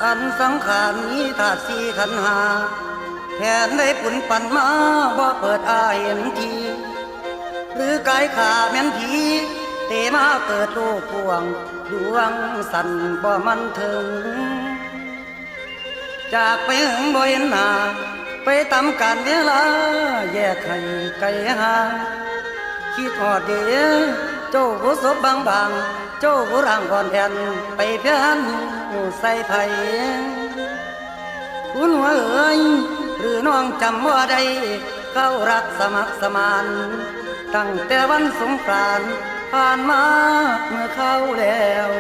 อันสังขารมีธาตุสี่ขันธ์ห้าแทนได้ปุ่นปั่นมาบ่เปิดอาเห็นทีหรือกายขาแม่นผีเตมาเกิดโลกพวงดวงสันบ่มันถึงจากไปหึงบ่เห็นหน้าไปตามการเวลาแยกให้ไกลห่างคิดฮอดเดียเจ้าผู้ศพบางๆเจ้าผู้ร่างก่อนแอนไปเพียนหูใส่ไผคุณหัวเอ๋ยหรือน้องจำว่าใดเข้ารักสมัครสมานตั้งแต่วันสงกรานต์ผ่านมาเมื่อเข้าแล้ว